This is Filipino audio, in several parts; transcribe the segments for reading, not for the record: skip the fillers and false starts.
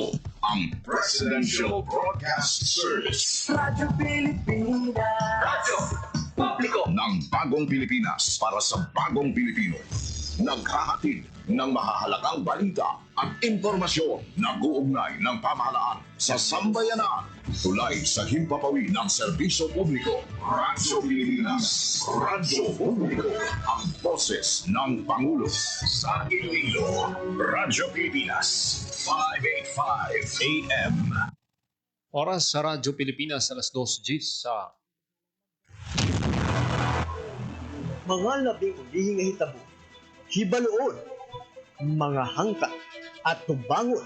Ito ang Presidential Broadcast Service. Radyo Pilipinas. Radyo Publiko ng Bagong Pilipinas para sa Bagong Pilipino. Naghahatid ng mahahalagang balita at impormasyon na guugnay ng pamahalaan sa sambayanan. Tulay sa himpapawid ng serbisyo publiko. Radyo Pilipinas. Radyo Publiko. Ang boses ng Pangulo sa Iloilo. Radyo Pilipinas. 585 AM. Oras sa Radyo Pilipinas, alas 2:00 sa mga labing ulihing nga hitabo, hibaloon, mga hangkat at tubangon,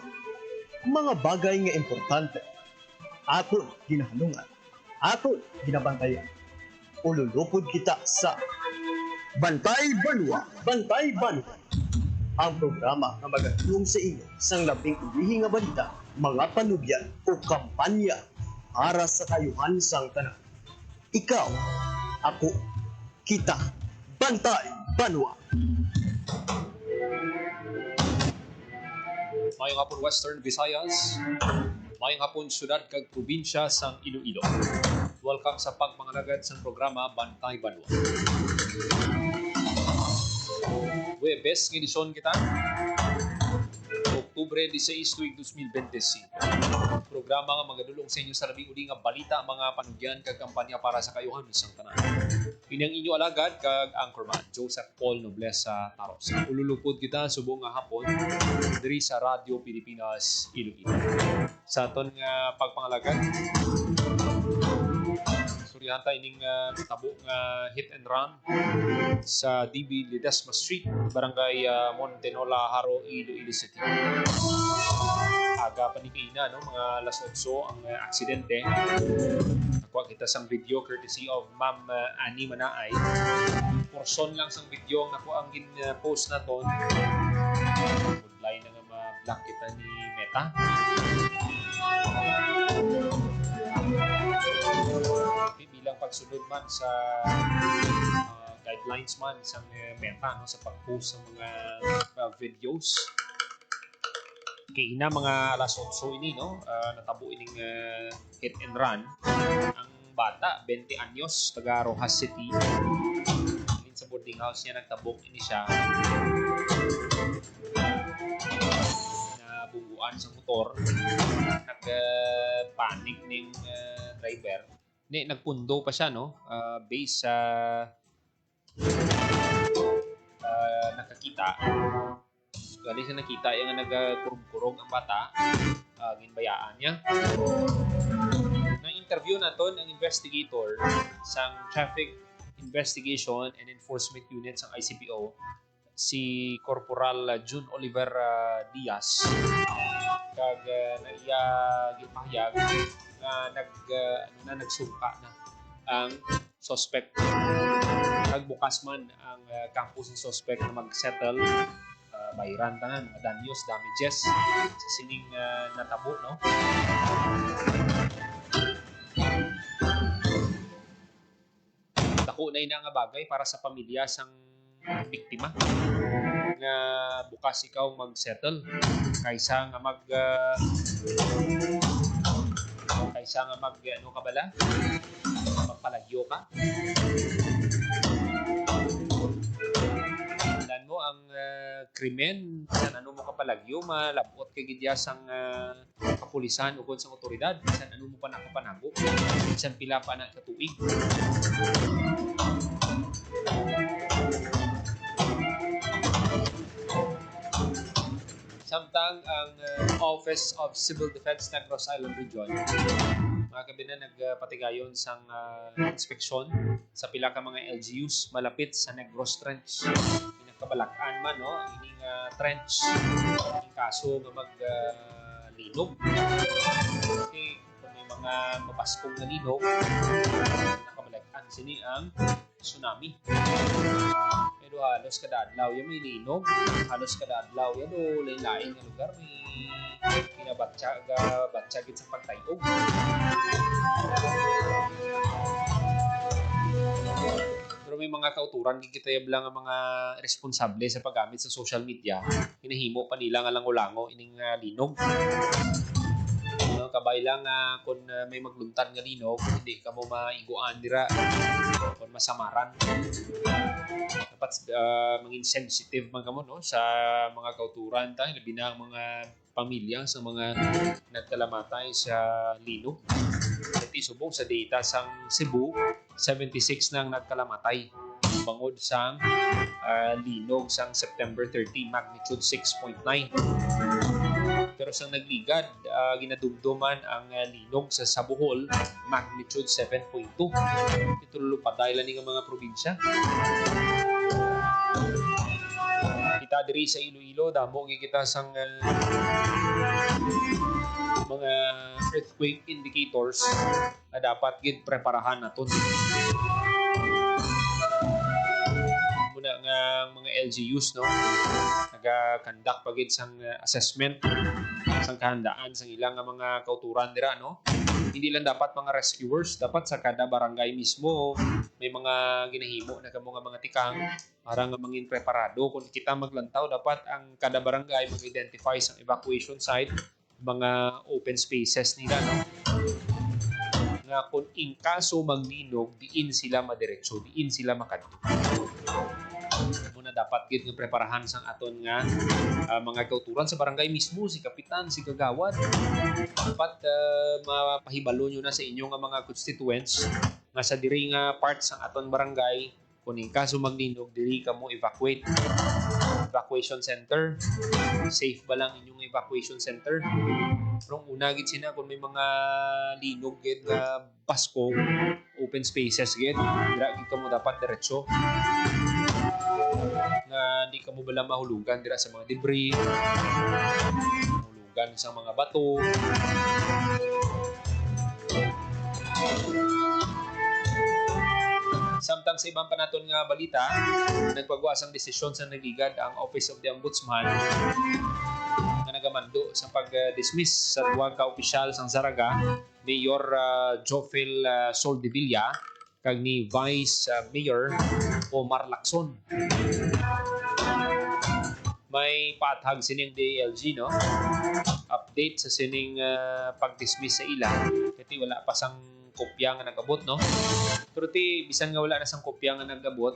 mga bagay nga importante, aton ginahanungan, aton ginabantayan. Ululupod kita sa Bantay Banwa, Bantay Banwa, ang programa na magatulong sa inyo sang labing ulihing nga balita, mga panugyan o kampanya para sa kayuhan sang tanan. Ikaw, ako, kita, Bantay Banwa. mayong hapon Western Visayas, mayong hapon syudad kag probinsya sang Iloilo. Welcome sa pagmangalagad sang programa Bantay Banwa. Webes ng edisyon kita, Oktubre 16, 2025. Programa nga magadulong sa inyo sa labing uli nga balita, mga panugyan kag kampanya para sa kayuhan isang tanan. Inyong inyo alagad kag anchorman Joseph Paul Noblesa Taros. Ululupod kita subong nga hapon diri sa Radyo Pilipinas Iloilo. Sa aton nga pagpangalagad, suryahan tayo ining tabo nga hit and run sa DB Ledesma Street, Barangay Montenola, Haro, Iloilo City. Aga pa ni kaina, no? Mga alas 8 ang aksidente. Nakuha kita sang video courtesy of Ma'am Annie Manaay. Porson lang sang video ang nakuha ang post na to. Mudlay na nga ma-block kita ni Meta. Bilang pagsunod man sa guidelines man sa Meta, no, sa pag-post ng mga videos. Kaya mga alas 8 ini, no, natabo ining hit and run. Ang bata, 20 anyos, taga Rojas City. Sa boarding house niya nagtabok ini siya. Nabungguan sa motor. Nagpanik ning driver. Nagpundo pa siya, no? Base sa nakakita. Gali sa nakita yung nagkurog-kurog ang bata, ginbayaan niya. Na-interview naton ang investigator sa Traffic Investigation and Enforcement Unit sa ICPO, si Corporal June Oliver Diaz. Kag naiya gipahayag na nagsungka na ang suspect. Nagbukas man ang campus ng suspect na mag-settle bayaran tanan, mga damages sa sining natabo, no? Dako na ina nga bagay para sa pamilya sang biktima nga bukas ikaw mag-settle kaysa nga ano ka bala, magpalagyo ka. Mo ang krimen san ano mo kapalagyo, malabot kay gidya sang kapulisan ug sa otoridad, san ano mo pa nakapanago, san pila pa na katuig. Samtang ang Office of Civil Defense Negros Island Region mga gabi na nagpatigayon sang inspeksyon sa pila ka mga LGUs malapit sa Negros Trench. Kabalakan man, no, ang ining trench, ang kaso nga linog. Okay, kung may mga mabaskong na linog, nakabalakan sini ang tsunami. Pero halos kada adlaw yan may linog, halos kada adlaw yan o lain-lain na lugar may kinabatsagit sa pagtayog. Pero Pero may mga kauturan kita lang ang mga responsable sa paggamit sa social media. Hinahimo pa nila nga lango-lango ining linog. Kabay lang kung may magluntan nga linog, hindi ka mo maiguan dira kung masamaran. Dapat mangin sensitive man kamo no sa mga kauturan ta, labi na ang mga pamilya sa mga nagkalamatay sa linog. At isubong sa data sang Cebu, 76 nang nagkalamatay bangod sang linog sang September 30, magnitude 6.9. Pero sang nagligad, ginadumduman ang linog sa Sabuhol, magnitude 7.2. Ito lupaday lang ng mga probinsya. Kita diri sa Iloilo, damo kita sang mga earthquake indicators na dapat gid preparahan naton. Muna nga mga LGUs no, naga-conduct pagid sang assessment sang kahandaan sang ilang mga kauturan dira no. Hindi lang dapat mga rescuers, dapat sa kada barangay mismo may mga ginahimo na kamo nga mga tikang para nga mangin preparado. Kung kita maglantaw, dapat ang kada barangay mag-identify sang evacuation site, mga open spaces nila no. Nga kung in kaso maglinog, diin sila madiretso, diin sila makadto. Muna dapat gid nga preparahan sang aton nga mga kauturan sa barangay mismo, si kapitan, si kagawad. Dapat mapahibalo nyo na sa inyong mga constituents nga sa diri nga parts sang aton barangay, kung in kaso maglinog, diri ka mo evacuate. Evacuation center. Safe ba lang inyong evacuation center? Pero una gid sina kung may mga linog gid nga pasko, open spaces gid, dira gid ka mo dapat diretso. Na di ka mo bala mahulugan dira sa mga debris, mahulugan sa mga bato. Samtang sa ibang panaton nga balita, nagpagwas ang desisyon sa nagligad ang Office of the Ombudsman na nagamando sa pag-dismiss sa duwag ka opisyal sang Zaraga, Mayor Jofel Soldevilla kag ni Vice Mayor Omar Lacson. May patag sining DLG no, update sa sining pag-dismiss sa ila, kasi wala pa sang kopya nga nag-abot no. Pero bisan nga wala na sang kopya nga nag-abot,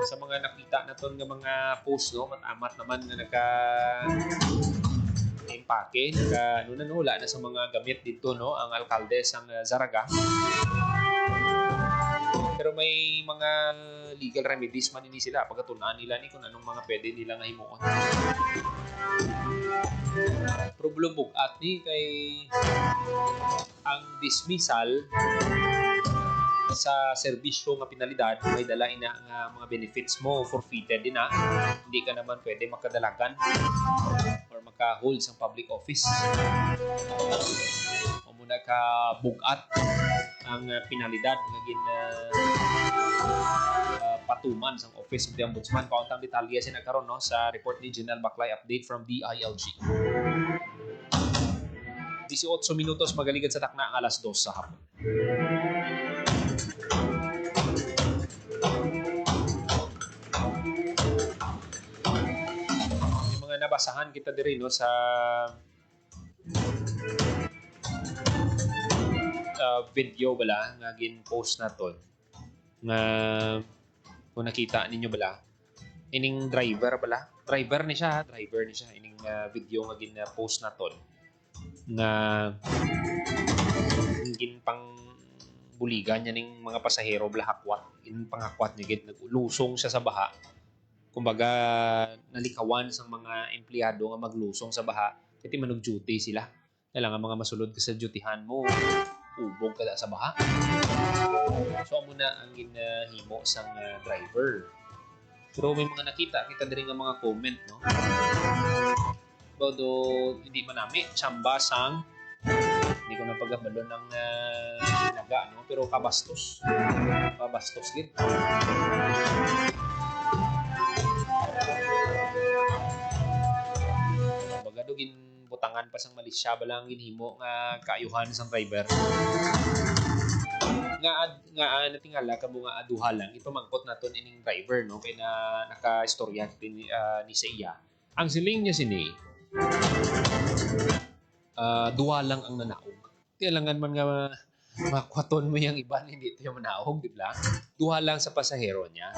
sa mga nakita naton nga mga post no, matamat naman nga naka impake, wala na sa mga gamit dito no ang alkalde sang Zaraga. Pero may mga legal remedies man ini sila pagkatunan nila ni kung anong mga pwede nila nga himuon. Problem bugat ni kay ang dismissal sa serbisyo nga pinalidad may dala ina nga mga benefits mo forfeited din na. Hindi ka naman pwede makadalagan or maka-hold sa public office. O muna ka bugat ang pinalidad nga patuman sa Office of the Ombudsman. Kauntang detalye sinagkaroon no sa report ni Janelle Baclay, update from DILG. 18 minutos magaligad sa takna ang 2:00 sa hapon. May mga nabasahan kita diri no sa video bala nga gin-post naton nga kung nakita ninyo bala ining driver ni siya ining video nga gin-post naton nga gin pang buligan niya ning mga pasahero bala hakwat in pangakwat niya gid naglusong siya sa baha, kumbaga nalikawan sa mga empleyado nga maglusong sa baha kasi manug duty sila. Kailangan mga masulod ka sa dutyhan mo, ubog ka sa baha. So amo na ang ginahimo sang driver. Pero may mga nakita kita diri nga mga comment no. Bodo hindi man nami chamba sang hindi ko na pagabalo ng naga no, pero kabastos gid. Bagado gin butangan pa sang Malaysia balang ginhimo nga kaayuhan sang driver. natingala kamo nga aduha lang ito mangkot naton ining driver no kay na naka-istorya ni sa iya. Ang siling niya sini duha lang ang nanaog. Kailangan man nga makwaton mo yung iba hindi ito yung manaog, di ba? Duha lang sa pasahero niya.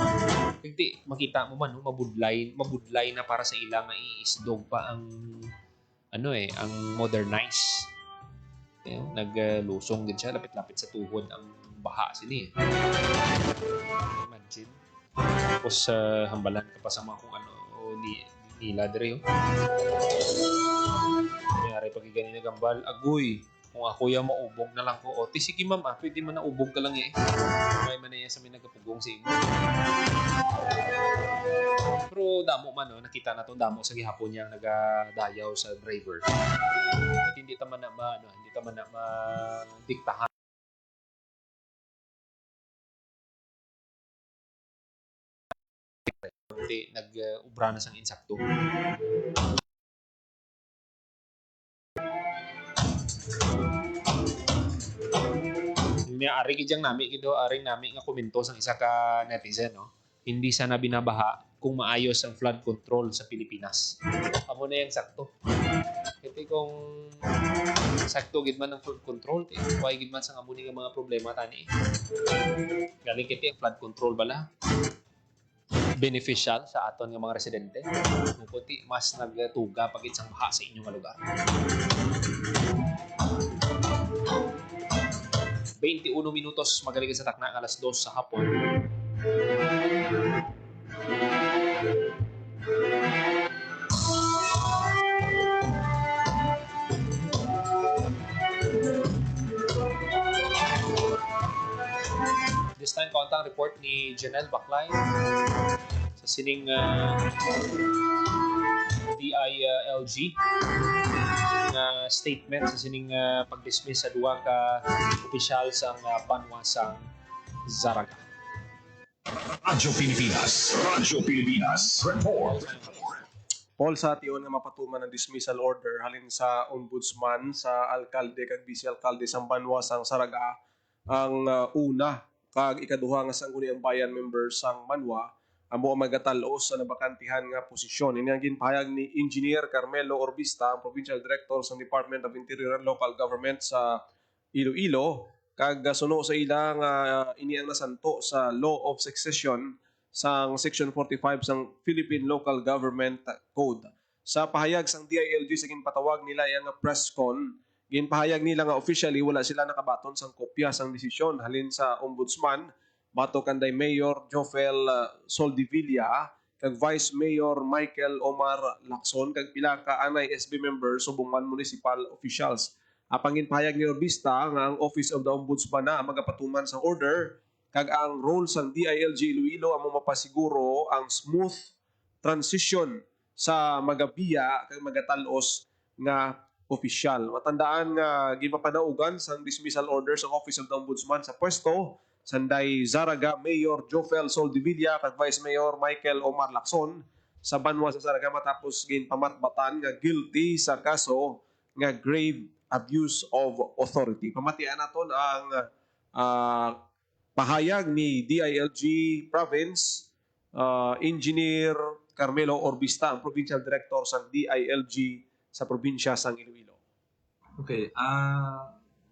Hindi makita mo man no, mabudlay na para sa ilang nga iisdog pa ang ang modernize. Naglusong din siya lapit-lapit sa tuhod ang baha sini. Imagine. Tapos hambalan ka pa sa mga kung ano nila dire yun. Nangyari pag ganyan na gambal, agoy, kung ako yung maubog na lang ko. O, sige ma'am, pwede man na ubog ka lang eh. May man na yan sa may nagapugong sa inyo. Pero damo man, no? Nakita na to damo sa gihapon niyang nagadayaw sa driver. At hindi taman na madiktahan. Nag-ubra na sang insakto. May ari kijang nami kido aring nami nga komento sang isa ka netizen no. Hindi sana binabaha kung maayos ang flood control sa Pilipinas. Amo na yang sakto. Kasi kung sakto gid man ang flood control, why gid man sang amo ni nga mga problema tani. Galing kiti ang flood control bala. Beneficial sa aton nga mga residente. Kung kunti mas nagtuga pag isang baha sa inyong lugar. 21 minutos magaling sa takna ng alas 2 sa hapon. This time, kontang report ni Janelle Baclay sa sining DILG nga statement sa sining pag-dismiss sa duwa ka opisyal sa banwasang Zaraga. Radyo Pilipinas, report. Paul, sa tion nga mapatuman ang dismissal order halin sa ombudsman sa alkalde kag vice alkalde sa banwasang Zaraga ang una kag ikaduha nga sangguniang bayan members sang Banwa amo ang magatalos sa nabakantihan nga posisyon. Ini ang ginpahayag ni Engineer Carmelo Orbista, ang Provincial Director sa Department of Interior and Local Government sa Iloilo, kag suno sa ilang ini ang nasanto sa Law of Succession sang Section 45 sang Philippine Local Government Code. Sa pahayag sang DILG sa ginpatawag nila yang press con, ginpahayag nila nga officially wala sila nakabaton sang kopya sang desisyon halin sa ombudsman bato kanday Mayor Jofel Soldevilla kag Vice Mayor Michael Omar Lacson kag pila ka anay SB members subong municipal officials. Apangin pahayag ni Orbista nga ang Office of the Ombudsman na magapatuman sa order kag ang role sang DILG Iloilo amo mapasiguro ang smooth transition sa magabiya kag magatalos nga opisyal. Matandaan nga gipapanaugan sang dismissal order sa Office of the Ombudsman sa pwesto sanday Zaraga Mayor Jofel Soldevilla kag Vice Mayor Michael Omar Lacson sa Banwa sa Zaraga matapos ginpamatbatan nga guilty sa kaso nga grave abuse of authority. Pamatian naton ang pahayag ni DILG Province Engineer Carmelo Orbista, ang Provincial Director sa DILG sa probinsya sang Iloilo. Okay,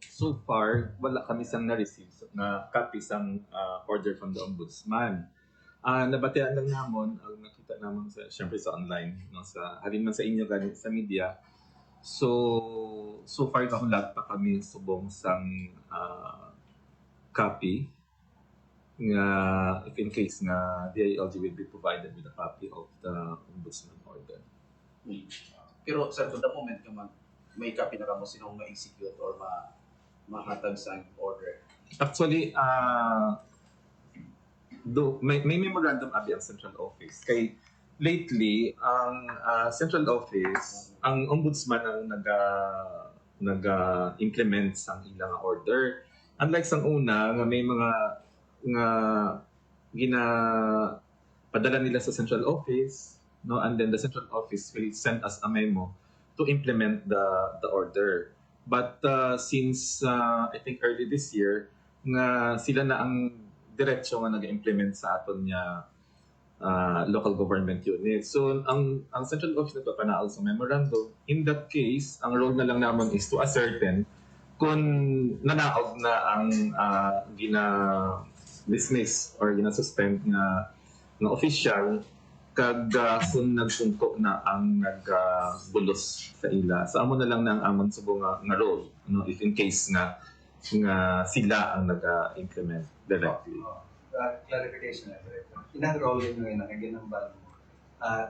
so far, wala kami sang na-receive na copy sang order from the Ombudsman. Nabatian lang namon, ang nakita naman syempre sa online, no, sa halin man sa inyo ganit sa media. So far kahulat pa kami subong sang copy nga if in case nga DILG will be provided with a copy of the Ombudsman order. Pero sir, to the moment naman, may copy na kamo sinong ma-execute or mahatag sa order? Actually, may memorandum abi ang Central Office. Kay lately, ang Central Office, ang Ombudsman ang naga-implement sang ilang order. Unlike sang una, nga may mga nga padala nila sa Central Office, no, and then the Central Office will send us a memo to implement the order. But since I think early this year, nga sila na ang diretsyo nga nag-implement sa aton niya local government unit. So ang central office nagpapanaal sa memorandum. In that case, ang role na lang naman is to ascertain kung nanaog na ang gina-dismiss or gina-suspend nga official kag kung nagsungko na ang nagbulos sa ila. So amo na lang na ang amon subo nga role, if in case nga sila ang nag-implement directly. Clarification na ito. Inang-roll yun ngayon, nakaginambal mo.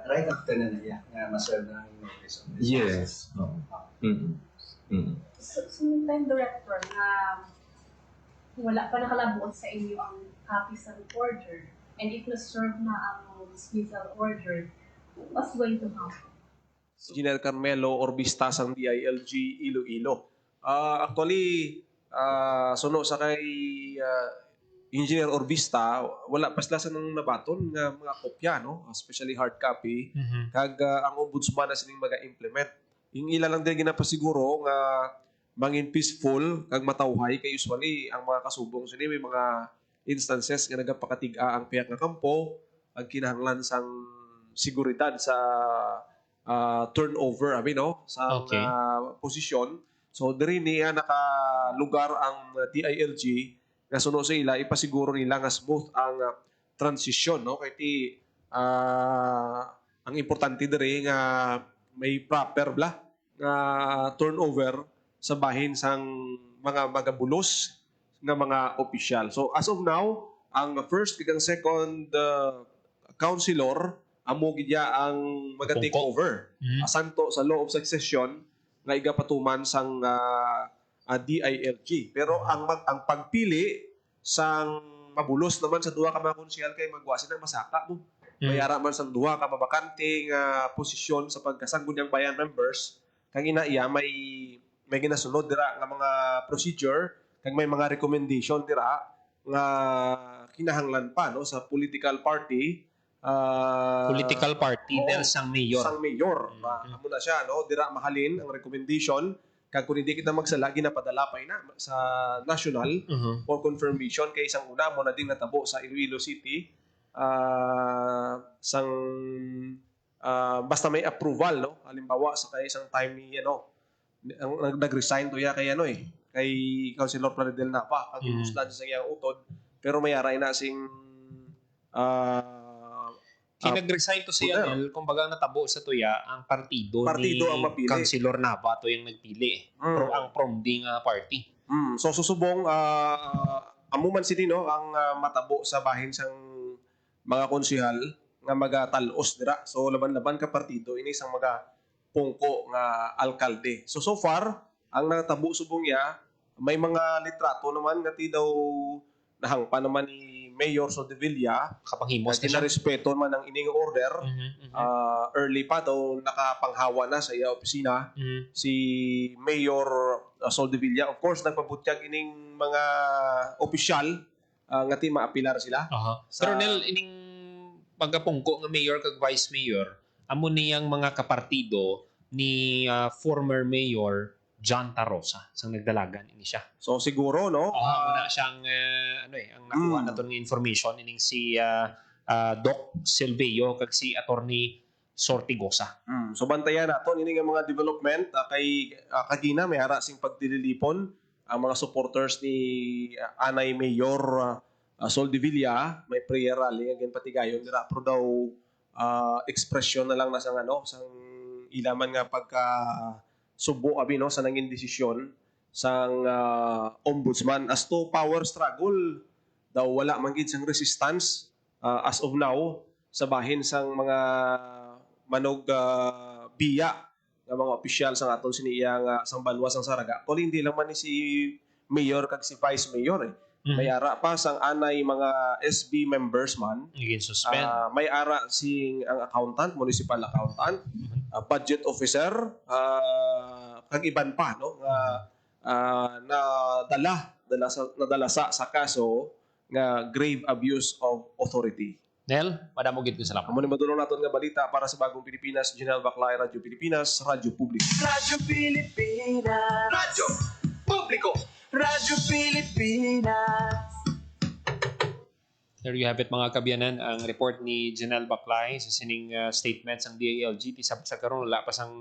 Right after na niya, nga maserve na ang notice of this. Yes. So, time director na wala pa nakalabuot sa inyo ang copies ng order, and if na-serve na ang dismissal order, what's going to happen? Engineer Carmelo Orbista sang DILG Iloilo. Actually, suno sa kay Engineer Orbista, wala pa sila sa nang nabaton nga mga kopya, no? Especially hard copy. Kag ang ombudsman na sining maga-implement. Yung ila lang din ginapasiguro nga mangin peaceful kag matawhay kay usually ang mga kasubong sini may mga instances nga nagapakatiga ang piyak nga kampo ang kinahanglan sang seguridad sa turnover no sa posisyon. So diri niya nakalugar ang DILG nga suno sa ila ipasiguro nila nga smooth ang transition, no? Kay ti ang importante diri nga may proper nga turnover sa bahin sang mga magabulos nga mga opisyal. So as of now, ang first kag second councilor amo gidya ang maga-take over. Asanto sa law of succession nga igapatuman sang DILG. Pero ang pagpili sang mabulos naman sa duha ka mga konsyal kay magwasi ng masaka mo. Mayara man sang duha ka mabakante nga posisyon sa pagkasanggol ng bayan members kang iya may ginasunod dira nga mga procedure kag may mga recommendation dira nga kinahanglan pa no sa political party dahil sang mayor. Sang mayor. Amo na siya no dira mahalin ang recommendation kag kung hindi kita magsala ginapadala pa ina sa national for confirmation kay isang una mo na din natabo sa Iloilo City basta may approval no halimbawa sa kay isang time ni ang nag-resign to ya kay kay Councilor Plaridel Napa kag imuslan sa iyang utod pero may aray na sing Nag-resign to si Anel, kumbaga natabo sa tuya ang partido ni ang mapili. Councilor Nava to yung nagpili. Ang PROMD nga party. So susubong amuman si Dino ang matabo sa bahin sang mga konsehal nga magatalos dira. So laban-laban ka partido ini sang mga pungko nga alkalde. So far ang natabo subong ya may mga litrato naman nga ti daw nahangpa naman ni Mayor Soldevilla kapanghimos na respeto man ang ining order. Early pa daw nakapanghawa na sa iya opisina si Mayor Soldevilla. Of course nagpabutyag ining mga opisyal nga ti maapilar sila. Pero Nel, ining pagkapungko nga mayor kag vice mayor amo niyang mga kapartido ni former mayor John Tarosa sang nagdalagan ini siya. So siguro no muna siyang ang nakuha naton nga information ining si Doc Silvio kag si Attorney Sortigosa. So bantayan naton ini nga mga development kay kagina may ara sing pagdililipon ang mga supporters ni Anay Mayor Soldevilla may prayer rally again patigayon dira pro daw expression na lang na sang sang ilaman nga pagka subo abi no sa nangin desisyon sang ombudsman as to power struggle daw wala man gid sang resistance as of now sa bahin sang mga manog biya nga mga opisyal sang aton siniya nga sang banwa sang Saraga. Kung hindi lang man ni si mayor kag si vice mayor may ara pa sang anay mga SB members man again suspend. May ara sing ang accountant, municipal accountant, budget officer, kag iban pa no nadala sa kaso nga grave abuse of authority. Nel, madamo gid ko salamat. Amo ni madulong naton nga balita para sa Bagong Pilipinas, General Baclay, Radyo Pilipinas, Radyo Publiko. Radyo Pilipinas. Radyo Publiko. Radyo Pilipinas. There you have it mga kabyanan, ang report ni Janelle Baclay sa sining statements ng DILG. Sa karon wala pa sang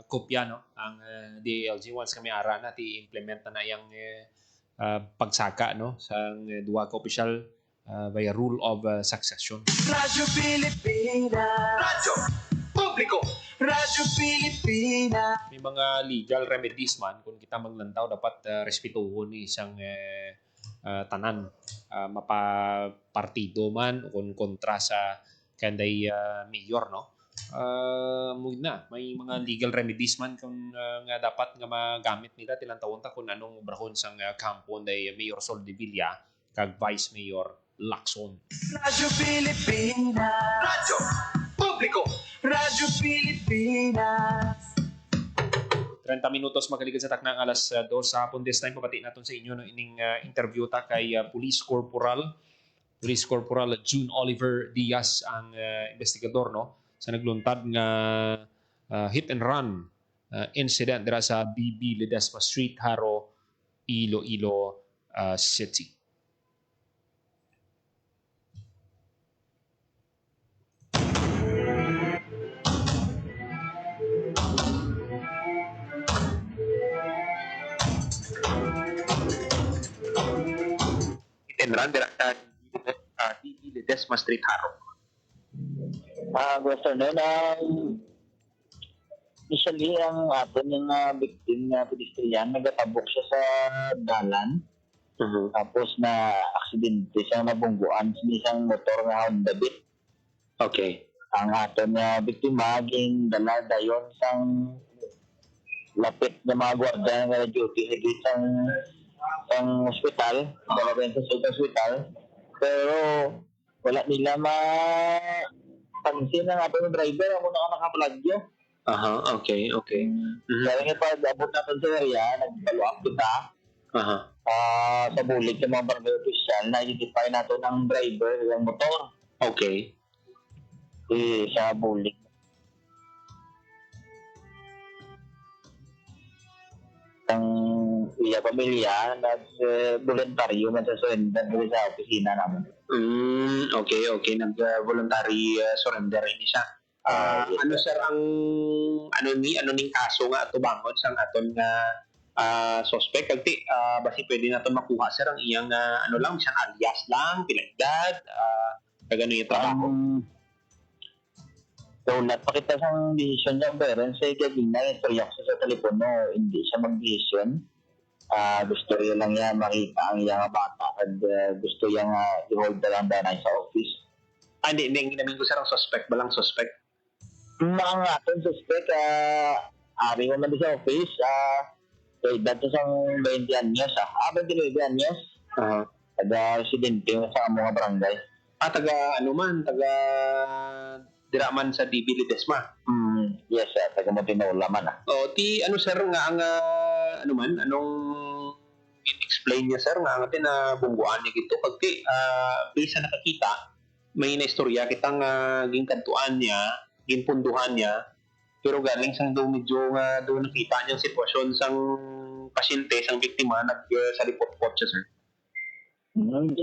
kopya no ang DILG once kami ara na ti implement na yang pagsaka no sa duha ka opisyal via rule of succession. Radyo Pilipinas. Radyo Publiko. Radyo Pilipinas. May mga legal remedies man kung kita maglantaw dapat respetuhon ni isang tanan mapapartido man o kung kontra sa kanday mayor no muna may mga legal remedies man kung nga dapat nga magamit nila tilang taon ta kung anong obrahon sang kampo day Mayor Soldevilla kag Vice Mayor Lacson. Radyo Pilipinas. Radyo Publiko. Radyo Pilipinas. 30 minutos makaligan sa taknang alas 2 sa hapon this time papati naton sa inyo no ining interview ta kay Police Corporal June Oliver Diaz ang investigador no sa nagluntad nga hit and run incident dira sa BB Ledesma Street, Haro, Iloilo City. Run dira sa BB Ledesma Street, Haro. Good afternoon. Initially, ang aton yung victim na pedestrian, nagatabok siya sa dalan. Tapos na aksidente siya nabungguan sa isang motor na Honda Beat. Okay. Ang aton na biktima, ging dala dayon sang lapit na mga gwardiya na duty sa isang hospital, dala dayon sa hospital. Pero wala nila pansin ang ating driver ako nakaplagyo. Okay. Kaya nga pag abot natin sa area, nag-follow up kita. Sa bulig ng mga barangay official, na-identify natin ang driver ng motor. Okay. Sa bulig. Ang iya pamilya, nag-voluntaryo man sa surrender sa opisina namin. Okay. Nag-voluntary surrender ini siya. Ano sir ang ano ning kaso nga ato bangon sang aton nga suspect kagti basi pwede nato makuha sir ang iyang ano lang siyang alias lang pilagdad kagano yung trabaho. So, napakita siyang decision niya pero sa gagawin na itoryak sa telepono, hindi siya mag-decision. Gusto rin lang niya makita ang iyang bata at gusto niya i-hold na lang danay sa office. Hindi namin ko sir ang suspect, balang suspect. Mga atong suspect, ari ko na sa office, edad sa isang 20 anyos, 29 anyos, taga-residente sa mga barangay. Taga diraman sa DB Ledesma. Yes, taga Motinola man. Ti ano sir nga ang anong in-explain niya sir nga ang tinabungguan niya gito pagti based sa nakakita may naistorya kitang ginkantuan niya, ginpunduhan niya pero galing sang do medyo nga do nakita niyang sitwasyon sang pasyente sang biktima nagsalipot-pot siya sir.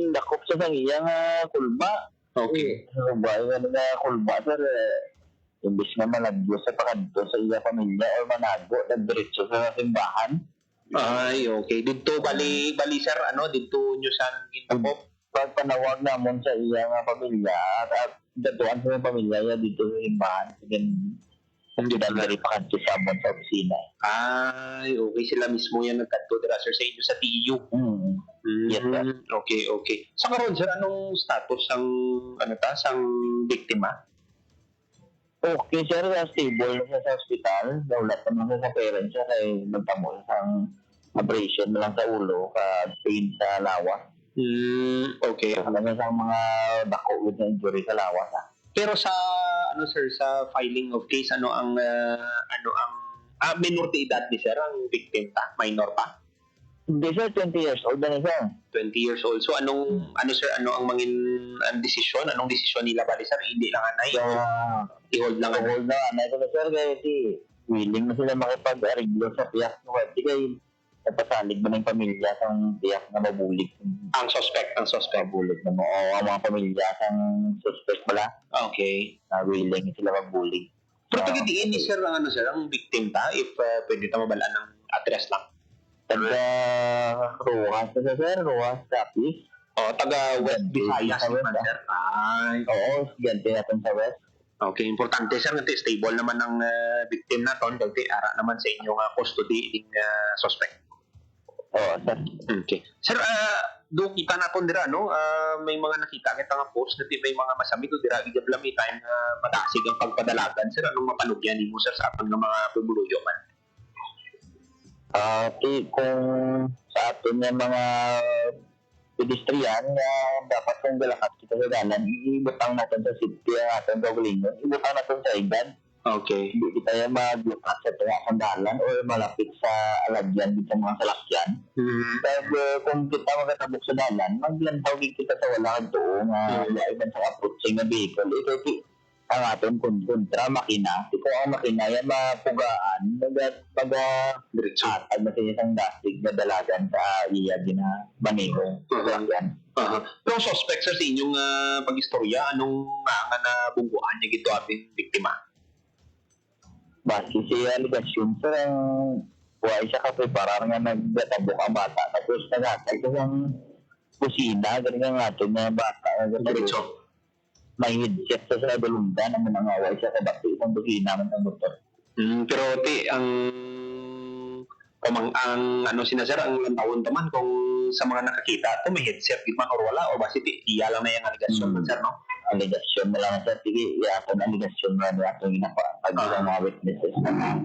Dakop sa sang iyang kulba. Okay. Bayo na kulba sir, imbis na malagyo sa pakadto sa iya pamilya o manago, nagdiretso sa simbahan. Ay, okay. Dito bali sir, dito nyo saan gintakop? Pag panawag namon sa iya pamilya at datuan sa pamilya niya dito sa simbahan, hindi na dari pakadto sa amon sa opisina. Ay, okay. Sila mismo yan nagkadto dira sir sa inyo sa TU. Yes, sir. Okay. Sa karon sir, anong status sang sang biktima? Okay, sir, stable na siya sa hospital. Naulat naman siya sa parents siya kay magtamo sang abrasion na lang sa ulo pain sa lawas. Okay. Ano sa mga dako with injury sa lawas. Pero sa sir sa filing of case ang minor de edad ni sir ang victim ta? Minor pa? Hindi sir, 20 years old na siya. 20 years old. So anong ang desisyon? Anong desisyon nila bali sir? Hindi lang anay. I-hold lang anay. I-hold na anay ko na sir kasi willing na sila makipag-ariglo sa piyak. Kaya napasalig mo ng pamilya sang tiyak na mabulig. Ang suspect. Mabulig na mo. O ang mga pamilya sang suspect pala. Okay. Willing sila mabulig. Pero taga-diin ni sir ang ang victim ta if pwede ta mabalaan ng address lang. Taga Rojas sa sir, Rojas Capiz. O taga West Visayas naman sir. Ay. Oo, estudyante natin sa West. Okay, importante sir nga stable naman ang victim naton kay ara naman sa inyong custody ning suspect. Oo, sir. Okay. Sir, do kita na pon dira no? May mga nakita kita nga post na may mga masami do dira gidablami time nga madasig ang pagpadalagan. Sir, anong mapanugyan nimo sir sa aton nga mga pumuluyo man? Kung sa atin yung mga pedestrian na dapat kung galakat kita sa dalan, ibutang natin sa city ang ating gawlingon, ibutang natin sa igan. Okay. Hindi kita yung maglukat sa tunga sa dalan o malapit sa alagyan dito sa mga salakyan. Pero kung kita magatabok sa dalan, maglantaw kita sa wala kang tuong iban sa approaching na vehicle. Ito ang ating kontra makina. Kung ang makina yan mapugaan, mag-atag na siya isang dasig na dalagan sa iya na manigong salakyan. Pero suspect sir sa inyong pag-istorya, anong nga na bungguan niya gito ating biktima? Basi siya aligasyon sir ang buhay siya kapreparar nga nagdatabok ang bata. Tapos nagatag ko siyang kusina, ganyan nga ito na bata. Diretso. May headset sa dalundan ang manangaway siya sa bati isang kusina man ang motor. Pero ang sinasir ang lantawon taman kung sa mga nakakita ito may headset man or wala o basi iya lang na yung aligasyon man sir no? Aligasyon na lang sir, sige iapon aligasyon na itong inapapag sa mga witnesses na.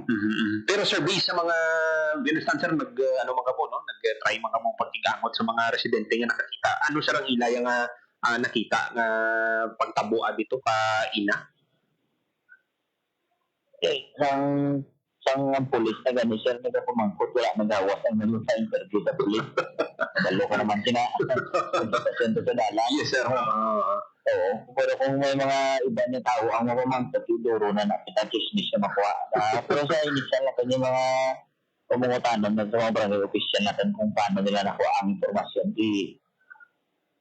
Pero sir, based sa mga binustan sir, nag-try mga mong pagkikangot sa mga residente nga nakakita, ano sir ang ilay nga nakita nga pagtabuan dito pa ina? Sang pulis na gani sir, nagpamangkot, wala nagawas ang nalun sa interview sa pulis. Dalo ka naman sina sa dalan. Yes sir. Oo, pero kung may mga iba na tao ang mapamangkot, iduro na nakita chismis na makuha. Pero sa initial natin yung mga pumungutanan na sa mga barangay official natin kung paano nila nakuha ang informasyon.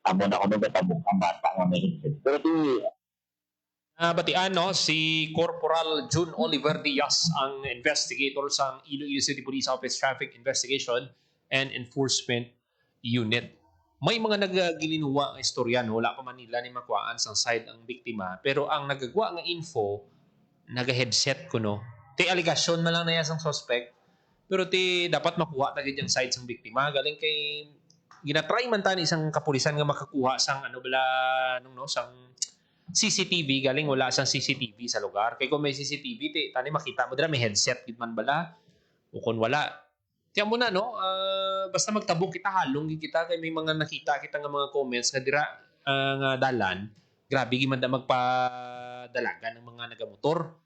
Amo na ako nagatabok ang bata nga may headset. Pero batian no, si Corporal June Oliver Diaz ang investigator sa Iloilo City Police Office Traffic Investigation and Enforcement Unit. May mga nagagilinuwa ang istorya, no? Wala pa man nila ni makuhaan sa side ang biktima. Pero ang nagagawa ng info, naga-headset ko, no? Aligasyon man lang na yung suspect. Pero dapat makuha na yung side ng biktima. Galing kay ginatry man tani isang kapulisan nga makakuha sang sang CCTV, galing wala sang CCTV sa lugar. Kay kung may CCTV, tani makita mo dira may headset gid man bala. O kung wala, tiyan mo na no, basta magtabok kita halong kita kay may mga nakita kita nga mga comments nga dira nga dalan, grabe gid man da magpadalagan ng mga nagamotor.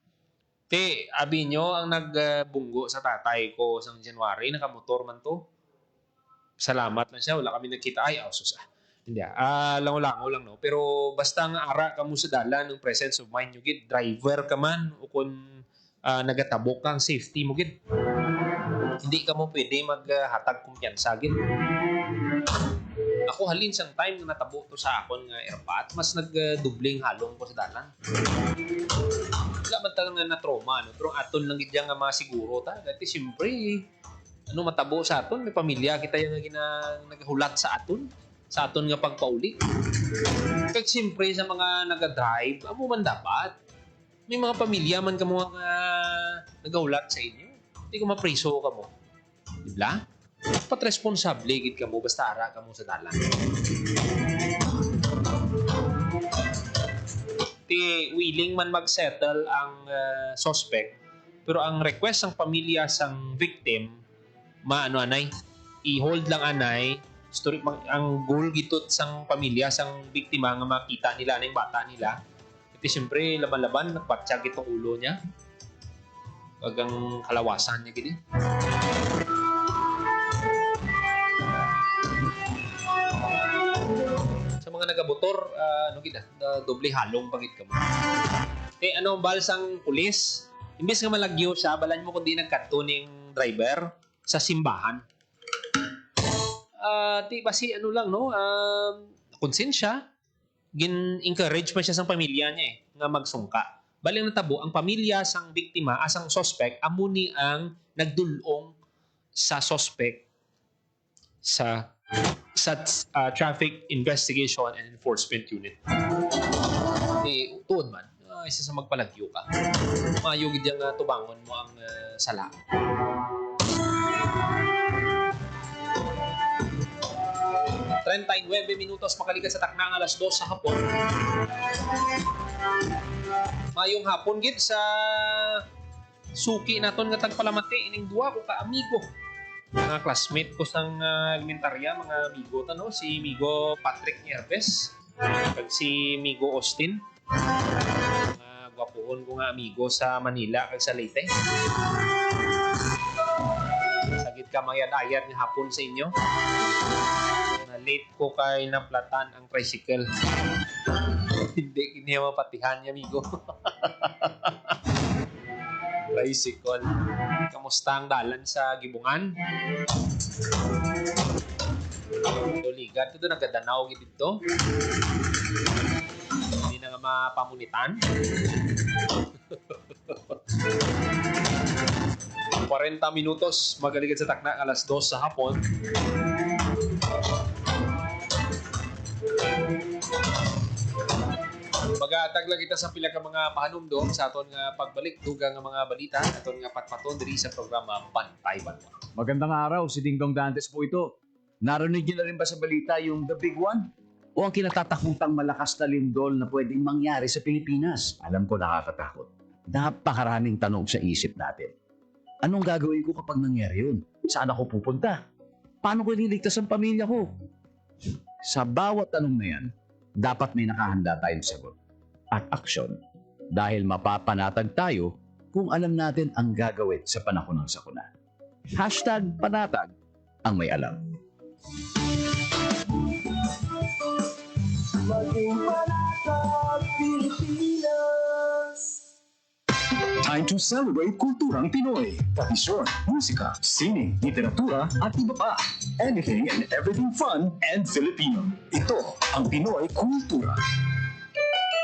Abi nyo ang nagbunggo sa tatay ko sang January, nakamotor man to. Salamat lang siya, wala kami nagkita. Ay, sus. Hindi lango-lango lang no. Pero basta nga ara ka mo sa dalan ng presence of mind nyo gid, driver ka man o kung nagatabok kang safety mo gid. Hindi ka mo pwede maghatag kumpiyansa gid. Ako halin sang time na natabo to sa akon nga airpat, mas nagdubling halong ko sa dalan. Wala man talaga na trauma no, pero aton lang gid nga masiguro ta. Dati siyempre matabo sa aton, may pamilya kita yung nagahulat sa aton nga pagpauli. Kaya siyempre sa mga nagadrive, amo man dapat. May mga pamilya man ka mo nagahulat sa inyo. Hindi ko mapriso ka mo. Diba? Dapat responsable gid ka mo, basta ara ka mo sa dalan. Willing man mag-settle ang suspect, pero ang request ng pamilya sang victim, anay, i-hold lang anay, story ang goal gitot sang pamilya sang biktima nga makita nila na yung bata nila. Kasi siyempre laban-laban nagpatsyag itong ulo niya. Wagang kalawasan niya gini. Sa mga nagabotor, doble halong pagit ka mo. Balsang pulis, imbis nga malagyo siya, balan mo kundi nagkatuning driver sa simbahan. di basi ano lang no, konsensya, gin-encourage pa siya sa pamilya niya nga magsungka. Bali natabo ang pamilya sang biktima asang suspect amo ni ang nagdulong sa suspect sa Traffic Investigation and Enforcement Unit. Tuod man, isa sa magpalagyo ka. Mayugid yung tubangon mo ang sala. minutos makalikas sa taknang alas 2 sa hapon. Mayong hapon gid sa suki naton nga tagpalamati ining duwa ko ka amigo. Mga classmate ko sang elementarya, mga amigo tano, si amigo Patrick Nierbes kag si amigo Austin. Mga gwapuhon ko nga amigo sa Manila kag sa Leyte. Sagit ka mayad-ayad ni hapon sa inyo. Na late ko kay naplatan ang tricycle. Hindi niya mapatihan niya, amigo. Tricycle. Kamusta ang dalan sa Gibungan? Ligat ito, nagadanaw dito. Hindi na nga mapamunitan. 40 minutos magaligid sa takna alas 2 sa hapon. Magatag lang kita sa pila ka mga pahanumdom sa aton nga pagbalik dugang nga mga balita aton nga patpaton diri sa programa Bantay Banwa. Magandang araw, si Dingdong Dantes po ito. Narinig niyo na rin ba sa balita yung The Big One? O ang kinatatakutang malakas na lindol na pwedeng mangyari sa Pilipinas? Alam ko nakakatakot. Napakaraming tanong sa isip natin. Anong gagawin ko kapag nangyari yun? Saan ako pupunta? Paano ko ililigtas ang pamilya ko? Sa bawat tanong na yan, dapat may nakahanda tayong sagot at aksyon dahil mapapanatag tayo kung alam natin ang gagawin sa panahon ng sakuna. #panatag ang may alam. Maging panatag, Pilipinas! Time to celebrate kulturang Pinoy. Tradisyon, musika, sining, literatura, at iba pa. Anything and everything fun and Filipino. Ito ang Pinoy Kultura.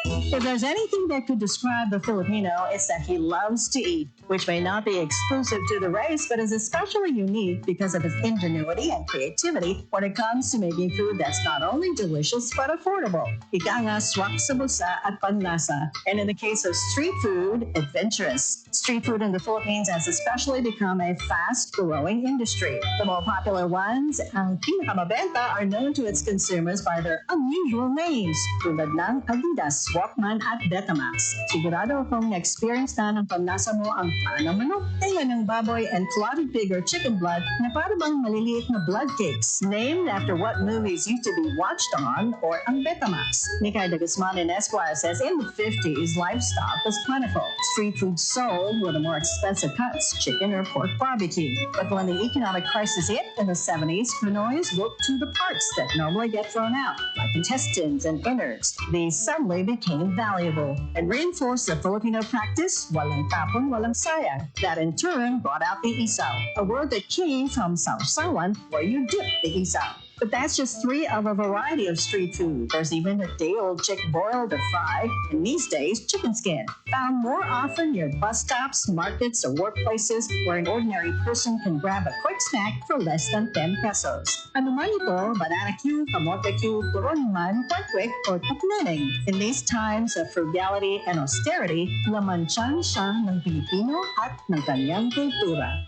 If there's anything that could describe the Filipino, it's that he loves to eat, which may not be exclusive to the race, but is especially unique because of his ingenuity and creativity when it comes to making food that's not only delicious but affordable. Ika nga swak sa busa at panlasa. And in the case of street food, adventurous. Street food in the Philippines has especially become a fast-growing industry. The more popular ones, ang pinakamabenta, are known to its consumers by their unusual names, tulad ng Adidas, Walkman at Betamax. Sigurado akong na-experience na ng panlasa mo ang paa ng manok, tayo ng baboy, and clotted pig or chicken blood na para bang maliliit na blood cakes, named after what movies used to be watched on, or ang Betamax. Mikay de Guzman in Esquire says in the 50s, livestock was plentiful. Street food sold were the more expensive cuts, chicken or pork barbecue. But when the economic crisis hit in the 70s, Pinoys looked to the parts that normally get thrown out, like intestines and innards. These suddenly became valuable and reinforced the Filipino practice, walang tapon, walang sayang. That in turn brought out the isaw, a word that came from sausawan, where you dip the isaw. But that's just 3 of a variety of street food. There's even a day-old chick boiled or fried, and these days, chicken skin. Found more often near bus stops, markets, or workplaces where an ordinary person can grab a quick snack for less than 10 pesos. Ano man ito, banana cue, kamote cue, turon man, kwek-kwek, or tukneneng. In these times of frugality and austerity, laman siya ng Pilipino at ng kanyang kultura.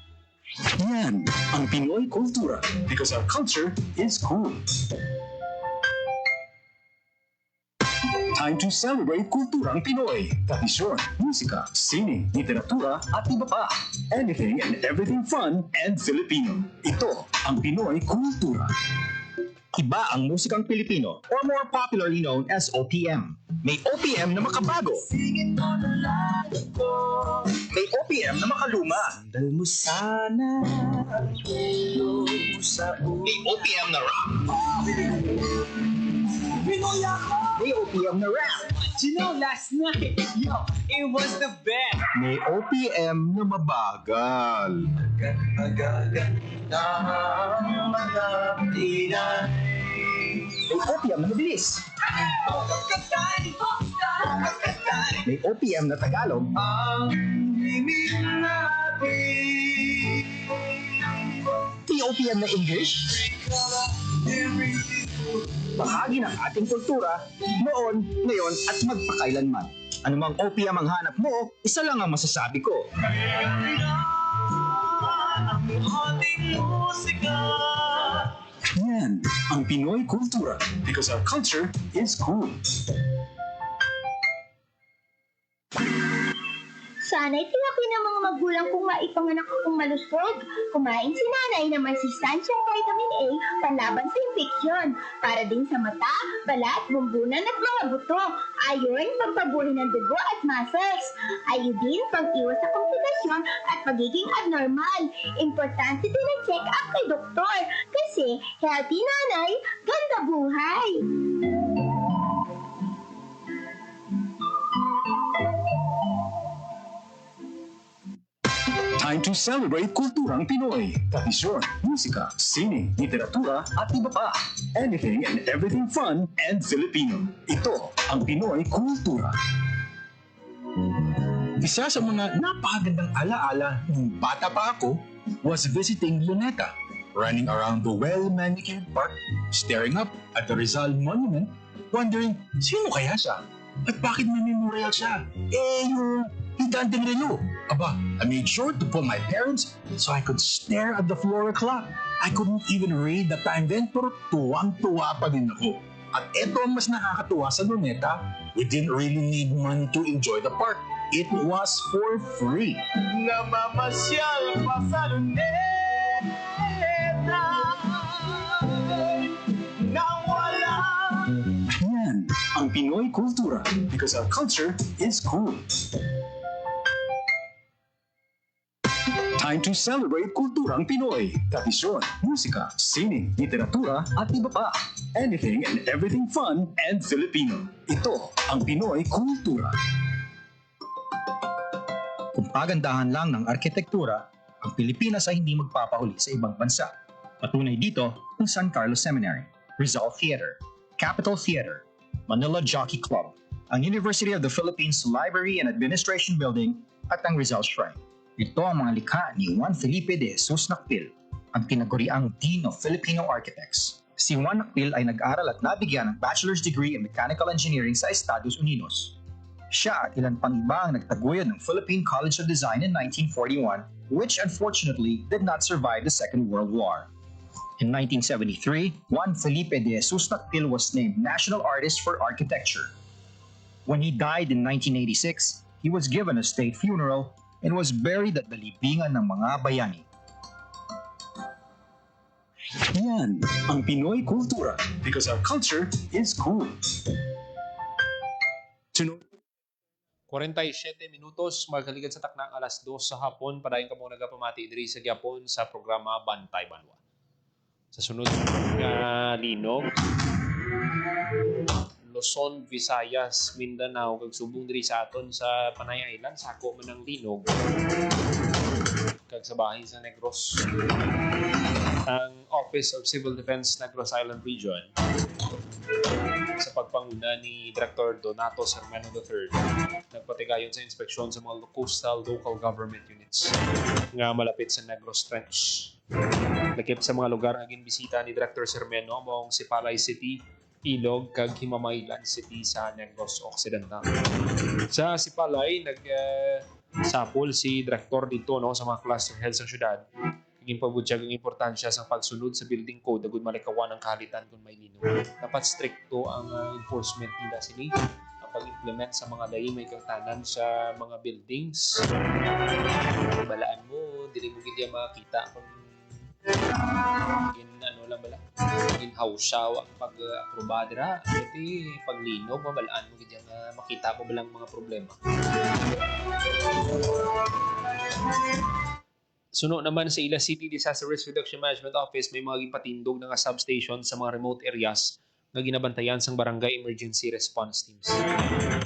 Yan ang Pinoy Kultura because our culture is cool. Time to celebrate kulturang Pinoy. Tradisyon, musika, sining, literatura, at iba pa. Anything and everything fun and Filipino. Ito ang Pinoy Kultura. Iba ang musikang Pilipino, or more popularly known as OPM. May OPM na makabago. May OPM na makaluma. Sandal mo sana ang ulo sa ulo. May OPM na rock. Pinoy ako! may OPM na rap. You know, last night, yo, it was the best. May OPM na mabagal. May OPM na mabilis. May OPM na Tagalog. May OPM na English. Bahagi ng ating kultura, noon, ngayon, at magpakailanman. Anumang OPM ang hanap mo, isa lang ang masasabi ko. Yan ang Pinoy kultura because our culture is cool. Sana'y tiyakin ng mga magulang kung maipanganak akong malusog. Kumain si nanay ng masustansyang vitamin A panlaban sa infeksyon. Para din sa mata, balat, bumbunan at mga buto. Ayon, pagpabuhay ng dugo at muscles. Ayodin, pag-iwas sa komplikasyon at pagiging abnormal. Importante din ang check-up kay doktor. Kasi healthy nanay, ganda buhay. Time to celebrate kulturang Pinoy. Tradisyon, musika, sining, literatura, at iba pa. Anything and everything fun and Filipino. Ito ang Pinoy Kultura. Isa sa mga napakagandang alaala nung bata pa ako was visiting Luneta, running around the well-manicured park, staring up at the Rizal Monument, wondering sino kaya siya at bakit may memorial siya. Yung Higanteng Relo. Aba, I made sure to pull my parents so I could stare at the floor clock. I couldn't even read the time then, pero tuwang-tuwa pa din ako. At eto ang mas nakakatuwa sa Luneta, we didn't really need money to enjoy the park. It was for free. Namamasyal pa sa luneta nang wala. Yan ang Pinoy Kultura because our culture is cool. Time to celebrate kulturang Pinoy. Tradisyon, musika, sining, literatura, at iba pa. Anything and everything fun and Filipino. Ito ang Pinoy Kultura. Kung pagandahan lang ng arkitektura, ang Pilipinas ay hindi magpapahuli sa ibang bansa. Patunay dito ang San Carlos Seminary, Rizal Theater, Capitol Theater, Manila Jockey Club, ang University of the Philippines Library and Administration Building, at ang Rizal Shrine. Ito ang mga likha ni Juan Felipe de Jesus Nakpil, ang tinaguriang Dean of Filipino Architects. Si Juan Nakpil ay nag-aral at nabigyan ng bachelor's degree in mechanical engineering sa Estados Unidos. Siya at ilan pang iba ang nagtaguyod ng Philippine College of Design in 1941, which unfortunately did not survive the Second World War. In 1973, Juan Felipe de Jesus Nakpil was named National Artist for Architecture. When he died in 1986, he was given a state funeral and was buried at the libingan ng mga bayani. Yan ang Pinoy Kultura because our culture is cool. 47 minutos, magkaligan sa taknang alas 2 sa hapon, padayon ka mong nagapamati diri sa Gyapon sa programa Bantay Banwa. Sa sunod nga linog, Luzon, Visayas, Mindanao, kag subong diri sa aton sa Panay Island, sako man ang linog. Kag sa bahin sa Negros. Ang Office of Civil Defense Negros Island Region sa pagpanguna ni Director Donato Sermeno III, nagpatigayon sa inspeksyon sa mga coastal local government units nga malapit sa Negros Trench. Lakip sa mga lugar nga ginbisita ni Director Sermeno mong Sipalay City, Ilog, kag Himamaylan City sa Negros Occidental. Sa Sipalay, sapol si Director dito sa mga cluster heads sa syudad. Naging pabudyag ang importansya sa pagsunod sa building code agud malikawan ang kahalitan kung may linog. Dapat stricto ang enforcement nila sini ang pag-implement sa mga lahi may katanan sa mga buildings. Balaan mo, dili mo gid makita kung in-house ang pag-aproba dira. Iti paglinog, mabalaan mo gid makita mo balang mga problema. Suno naman sa Ila City Disaster Risk Reduction Management Office, may mga gipatindog na substation sa mga remote areas nga ginabantayan sang barangay emergency response teams.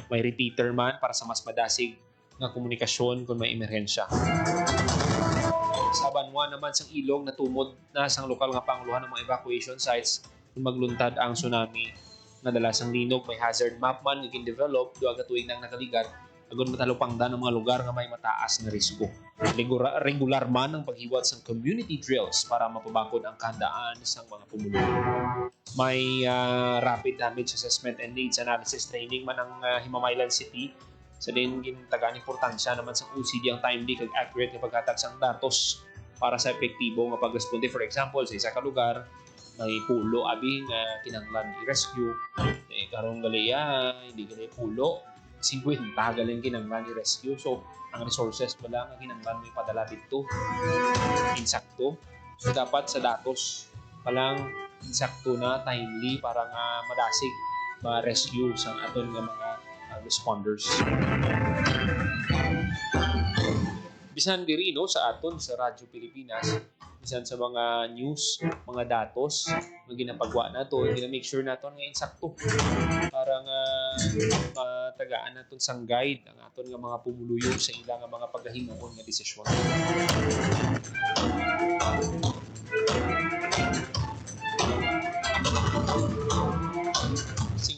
May repeater man para sa mas madasig nga komunikasyon kung may emerhensya. Sa Banwa naman sang ilog natumod na sang lokal nga panguluhan ng mga evacuation sites kung magluntad ang tsunami. Nadala sang linog may hazard map man nga gin-develop duha ka tuig nang nakaligat agon matalupangdan ng mga lugar nga may mataas nga risgo. Regular man ang paghiwat sang community drills para mapabangkod ang kahandaan sang mga pumuluyo. May rapid damage assessment and needs analysis training man ang Himamaylan City. Sa din gintagaan importansya naman sa OCD ang timely kag accurate nga paghatag sang datos para sa epektibo nga pagresponde. For example, sa isa ka lugar may pulo abi nga kinahanglan i-rescue. Karong galiya hindi gali pulo 50 galing kinahanglan i-rescue. So ang resources pala nga kinahanglan mo ipadala dito insakto. So dapat sa datos palang insakto na timely para nga madasig ma-rescue sang aton nga mga responders. Bisan diri no sa aton sa Radyo Pilipinas, bisan sa mga news, mga datos nga ginapagwa nato, gina-make sure naton nga insakto para nga matagaan naton sang guide ang aton nga mga pumuluyo sa ilang nga mga paghimuon nga desisyon.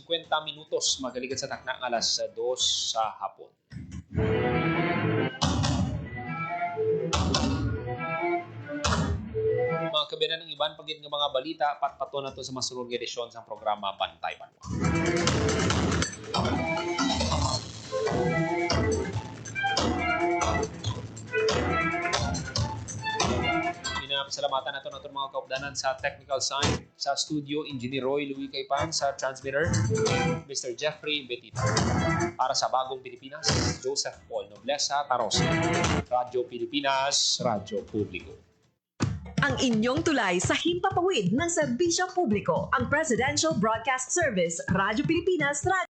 50 minutos magalikat sa takna ng alas 2 sa hapon. Mga kabinan ng iban pagit ng mga balita patpato na to sa masulong edisyon sa programa Bantay Banwa. Pasalamatan nato naton mga kaupdanan sa technical side sa studio Engineer Roy Louis Caypan, sa transmitter Mr. Jeffrey Betita. Para sa Bagong Pilipinas, Joseph Paul Noblesa Tarosa. Radyo Pilipinas, Radyo Publiko. Ang inyong tulay sa himpapawid ng serbisyo publiko, ang Presidential Broadcast Service, Radyo Pilipinas,